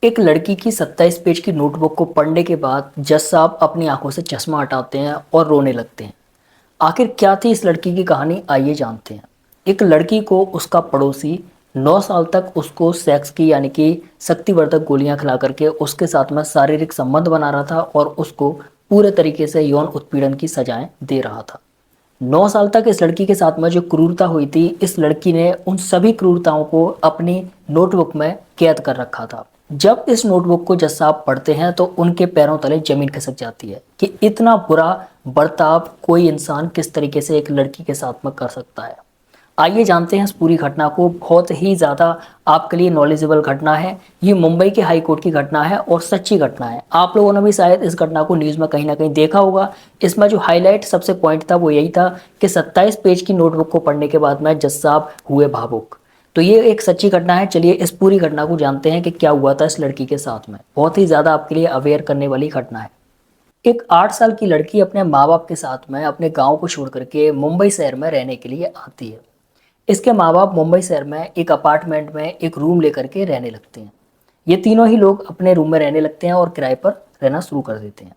एक लड़की की 27 पेज की नोटबुक को पढ़ने के बाद जज साहब अपनी आंखों से चश्मा हटाते हैं और रोने लगते हैं। आखिर क्या थी इस लड़की की कहानी, आइए जानते हैं। एक लड़की को उसका पड़ोसी 9 साल तक उसको सेक्स की यानी कि शक्तिवर्धक गोलियां खिला करके उसके साथ में शारीरिक संबंध बना रहा था और उसको पूरे तरीके से यौन उत्पीड़न की सजाएं दे रहा था। 9 साल तक इस लड़की के साथ में जो क्रूरता हुई थी, इस लड़की ने उन सभी क्रूरताओं को अपनी नोटबुक में कैद कर रखा था। जब इस नोटबुक को जज साहब पढ़ते हैं तो उनके पैरों तले जमीन खिसक जाती है कि इतना बुरा बर्ताव कोई इंसान किस तरीके से एक लड़की के साथ में कर सकता है। आइए जानते हैं इस पूरी घटना को। बहुत ही ज़्यादा आपके लिए नॉलेजेबल घटना है। ये मुंबई के हाई कोर्ट की घटना है और सच्ची घटना है। आप लोगों ने भी शायद इस घटना को न्यूज़ में कहीं ना कहीं देखा होगा। इसमें जो हाईलाइट सबसे पॉइंट था वो यही था कि 27 पेज की नोटबुक को पढ़ने के बाद में जज साहब हुए भावुक। तो ये एक सच्ची घटना है। चलिए इस पूरी घटना को जानते हैं कि क्या हुआ था इस लड़की के साथ में। बहुत ही ज़्यादा आपके लिए अवेयर करने वाली घटना है। एक 8 साल की लड़की अपने माँ बाप के साथ में अपने गांव को छोड़ करके मुंबई शहर में रहने के लिए आती है। इसके माँ बाप मुंबई शहर में एक अपार्टमेंट में एक रूम लेकर के रहने लगते हैं। ये तीनों ही लोग अपने रूम में रहने लगते हैं और किराए पर रहना शुरू कर देते हैं।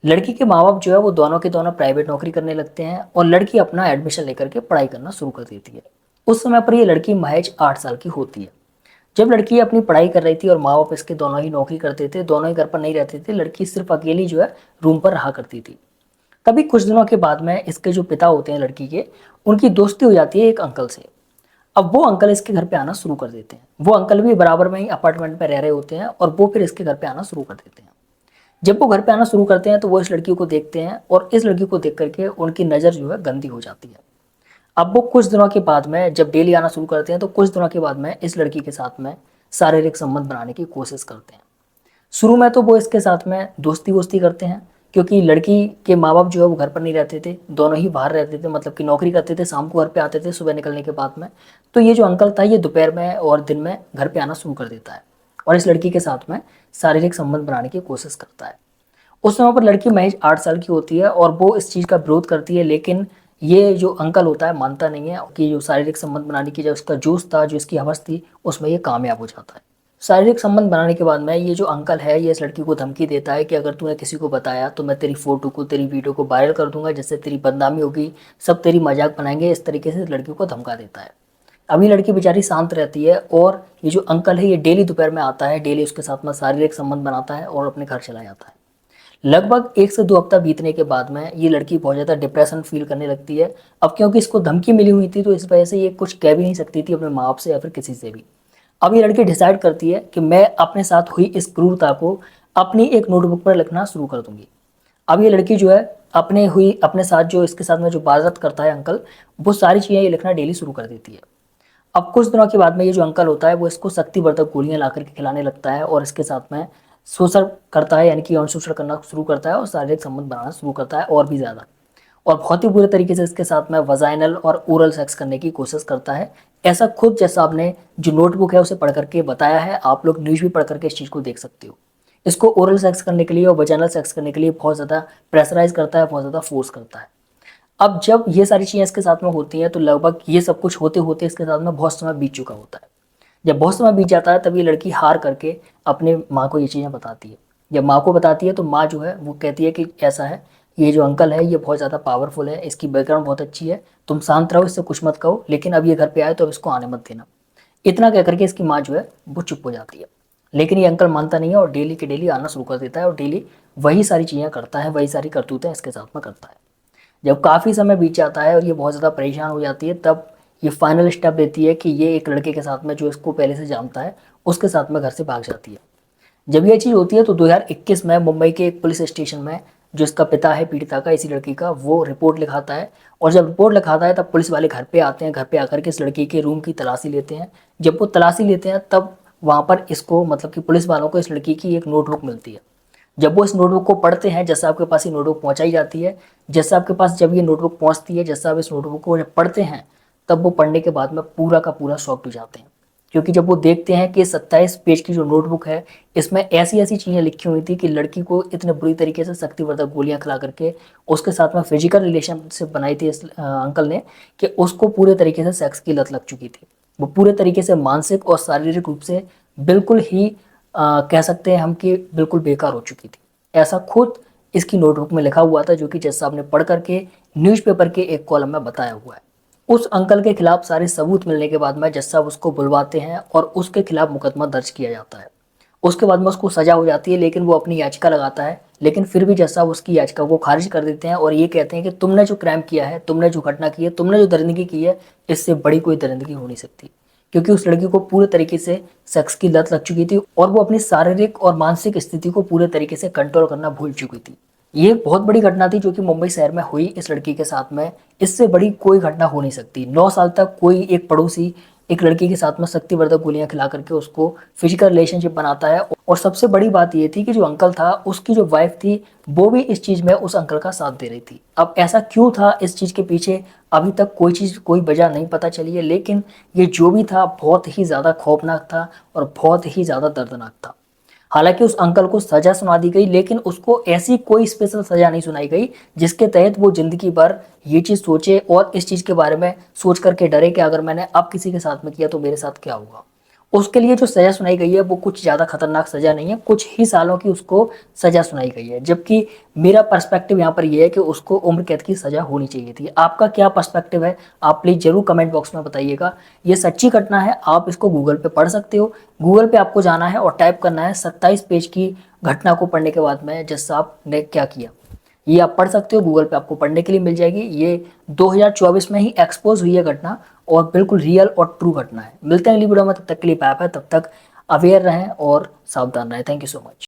लड़की के माँ बाप जो है वो दोनों के दोनों प्राइवेट नौकरी करने लगते हैं और लड़की अपना एडमिशन लेकर के पढ़ाई करना शुरू कर देती है। उस समय पर ये लड़की महज 8 साल की होती है। जब लड़की अपनी पढ़ाई कर रही थी और माँ बाप इसके दोनों ही नौकरी करते थे, दोनों ही घर पर नहीं रहते थे, लड़की सिर्फ अकेली जो है रूम पर रहा करती थी। तभी कुछ दिनों के बाद में इसके जो पिता होते हैं लड़की के, उनकी दोस्ती हो जाती है एक अंकल से। अब वो अंकल इसके घर पे आना शुरू कर देते हैं। वो अंकल भी बराबर में ही अपार्टमेंट में रह रहे होते हैं और वो फिर इसके घर पे आना शुरू कर देते हैं। जब वो घर पे आना शुरू करते हैं तो वो इस लड़की को देखते हैं और इस लड़की को देख करके उनकी नज़र जो है गंदी हो जाती है। अब वो कुछ दिनों के बाद में जब डेली आना शुरू करते हैं तो कुछ दिनों के बाद में इस लड़की के साथ में शारीरिक संबंध बनाने की कोशिश करते हैं। शुरू में तो वो इसके साथ में दोस्ती वोस्ती करते हैं, क्योंकि लड़की के माँ बाप जो है वो घर पर नहीं रहते थे, दोनों ही बाहर रहते थे, मतलब कि नौकरी करते थे, शाम को घर पे आते थे सुबह निकलने के बाद में। तो ये जो अंकल था ये दोपहर में और दिन में घर पे आना शुरू कर देता है और इस लड़की के साथ में शारीरिक संबंध बनाने की कोशिश करता है। उस समय पर लड़की महज 8 साल की होती है और वो इस चीज़ का विरोध करती है, लेकिन ये जो अंकल होता है मानता नहीं है कि जो शारीरिक संबंध बनाने की जो उसका जोश था, जो इसकी हवस थी, उसमें ये कामयाब हो जाता है। शारीरिक संबंध बनाने के बाद में ये जो अंकल है ये इस लड़की को धमकी देता है कि अगर तूने किसी को बताया तो मैं तेरी फोटो को, तेरी वीडियो को वायरल कर दूंगा, जिससे तेरी बदनामी होगी, सब तेरी मजाक बनाएंगे। इस तरीके से लड़की को धमका देता है। अभी लड़की बेचारी शांत रहती है और ये जो अंकल है ये डेली दोपहर में आता है, डेली उसके साथ में शारीरिक संबंध बनाता है और अपने घर चला जाता है। लगभग 1 से 2 हफ्ता बीतने के बाद में ये लड़की बहुत ज़्यादा डिप्रेशन फील करने लगती है। अब क्योंकि इसको धमकी मिली हुई थी तो इस वजह से ये कुछ कह भी नहीं सकती थी अपने माँ बाप से या फिर किसी से भी। अब ये लड़की डिसाइड करती है कि मैं अपने साथ हुई इस क्रूरता को अपनी एक नोटबुक पर लिखना शुरू कर दूंगी। अब ये लड़की जो है अपने साथ जो इसके साथ में जो बात करता है अंकल, वो सारी चीज़ें ये लिखना डेली शुरू कर देती है। अब कुछ दिनों के बाद में ये जो अंकल होता है वो इसको शक्तिवर्धक गोलियां ला करके खिलाने लगता है और इसके साथ में शोषण करता है, यानी कि यौन शोषण करना शुरू करता है और शारीरिक संबंध बनाना शुरू करता है और भी ज़्यादा। और बहुत ही बुरे तरीके से इसके साथ में वजाइनल और ओरल सेक्स करने की कोशिश करता है। ऐसा खुद जैसा आपने जो नोटबुक है उसे पढ़ करके बताया है। आप लोग न्यूज़ भी पढ़ करके इस चीज़ को देख सकते हो। इसको ओरल सेक्स करने के लिए और वजाइनल सेक्स करने के लिए बहुत ज़्यादा प्रेशराइज करता है, बहुत ज़्यादा फोर्स करता है। अब जब ये सारी चीज़ें इसके साथ में होती हैं तो लगभग ये सब कुछ होते होते इसके साथ में बहुत समय बीत चुका होता है। जब बहुत समय बीत जाता है तब ये लड़की हार करके अपने माँ को ये चीज़ें बताती है। जब माँ को बताती है तो माँ जो है वो कहती है कि ऐसा है, ये जो अंकल है ये बहुत ज़्यादा पावरफुल है, इसकी बैकग्राउंड बहुत अच्छी है, तुम शांत रहो, इससे कुछ मत कहो, लेकिन अब ये घर पे आए तो अब इसको आने मत देना। इतना कह करके इसकी माँ जो है वो चुप हो जाती है। लेकिन ये अंकल मानता नहीं है और डेली के डेली आना शुरू कर देता है और डेली वही सारी चीज़ें करता है, वही सारी करतूतें इसके साथ में करता है। जब काफ़ी समय बीत जाता है और ये बहुत ज़्यादा परेशान हो जाती है तब ये फाइनल स्टेप देती है कि ये एक लड़के के साथ में जो इसको पहले से जानता है उसके साथ में घर से भाग जाती है। जब ये चीज़ होती है तो 2021 में मुंबई के एक पुलिस स्टेशन में जो इसका पिता है पीड़िता का, इसी लड़की का, वो रिपोर्ट लिखाता है। और जब रिपोर्ट लिखाता है तब पुलिस वाले घर पे आते हैं। घर पे आकर के इस लड़की के रूम की तलाशी लेते हैं। जब वो तलाशी लेते हैं तब वहाँ पर इसको, मतलब कि पुलिस वालों को, इस लड़की की एक नोटबुक मिलती है। जब वो इस नोटबुक को पढ़ते हैं, जैसा आपके पास ये नोटबुक पहुंचाई जाती है, जैसा आपके पास जब ये नोटबुक पहुंचती है, जैसा आप इस नोटबुक को जब पढ़ते हैं तब वो पढ़ने के बाद में पूरा का पूरा शॉक हो जाते हैं। क्योंकि जब वो देखते हैं कि 27 पेज की जो नोटबुक है इसमें ऐसी ऐसी चीज़ें लिखी हुई थी कि लड़की को इतने बुरी तरीके से शक्तिवर्धक गोलियां खिला करके उसके साथ में फिजिकल रिलेशनशिप बनाई थी इस अंकल ने, कि उसको पूरे तरीके से सेक्स की लत लग चुकी थी। वो पूरे तरीके से मानसिक और शारीरिक रूप से बिल्कुल ही कह सकते हैं हम कि बिल्कुल बेकार हो चुकी थी। ऐसा खुद इसकी नोटबुक में लिखा हुआ था, जो कि जज साहब ने पढ़ करके न्यूज़पेपर के एक कॉलम में बताया हुआ है। उस अंकल के खिलाफ सारे सबूत मिलने के बाद में जज साहब उसको बुलवाते हैं और उसके खिलाफ मुकदमा दर्ज किया जाता है। उसके बाद में उसको सजा हो जाती है, लेकिन वो अपनी याचिका लगाता है, लेकिन फिर भी जज साहब उसकी याचिका को खारिज कर देते हैं और ये कहते हैं कि तुमने जो क्राइम किया है, तुमने जो घटना की है, तुमने जो दरिंदगी की है, इससे बड़ी कोई दरिंदगी हो नहीं सकती। क्योंकि उस लड़की को पूरे तरीके से सेक्स की लत लग चुकी थी और वो अपनी शारीरिक और मानसिक स्थिति को पूरे तरीके से कंट्रोल करना भूल चुकी थी। ये एक बहुत बड़ी घटना थी जो कि मुंबई शहर में हुई इस लड़की के साथ में। इससे बड़ी कोई घटना हो नहीं सकती। 9 साल तक कोई एक पड़ोसी एक लड़की के साथ में शक्तिवर्धक गोलियां खिला करके उसको फिजिकल रिलेशनशिप बनाता है। और सबसे बड़ी बात ये थी कि जो अंकल था, उसकी जो वाइफ थी, वो भी इस चीज में उस अंकल का साथ दे रही थी। अब ऐसा क्यों था इस चीज के पीछे, अभी तक कोई वजह नहीं पता चली है, लेकिन ये जो भी था बहुत ही ज्यादा खौफनाक था और बहुत ही ज्यादा दर्दनाक था। हालांकि उस अंकल को सजा सुना दी गई, लेकिन उसको ऐसी कोई स्पेशल सजा नहीं सुनाई गई जिसके तहत वो जिंदगी भर ये चीज सोचे और इस चीज के बारे में सोच करके डरे कि अगर मैंने अब किसी के साथ में किया तो मेरे साथ क्या होगा। उसके लिए जो सजा सुनाई गई है वो कुछ ज्यादा खतरनाक सजा नहीं है, कुछ ही सालों की उसको सजा सुनाई गई है। जबकि मेरा पर्सपेक्टिव यहाँ पर यह है कि उसको उम्र कैद की सजा होनी चाहिए थी। आपका क्या पर्सपेक्टिव है, आप प्लीज जरूर कमेंट बॉक्स में बताइएगा। ये सच्ची घटना है, आप इसको गूगल पे पढ़ सकते हो। गूगल पे आपको जाना है और टाइप करना है 27 पेज की घटना को पढ़ने के बाद में जज साहब ने क्या किया। ये आप पढ़ सकते हो, गूगल पे आपको पढ़ने के लिए मिल जाएगी। ये 2024 में ही एक्सपोज हुई है घटना और बिल्कुल रियल और ट्रू घटना है। मिलते हैं अगली वीडियो में, तब तक के लिए बाय बाय। तब तक अवेयर रहें और सावधान रहें। Thank you so much.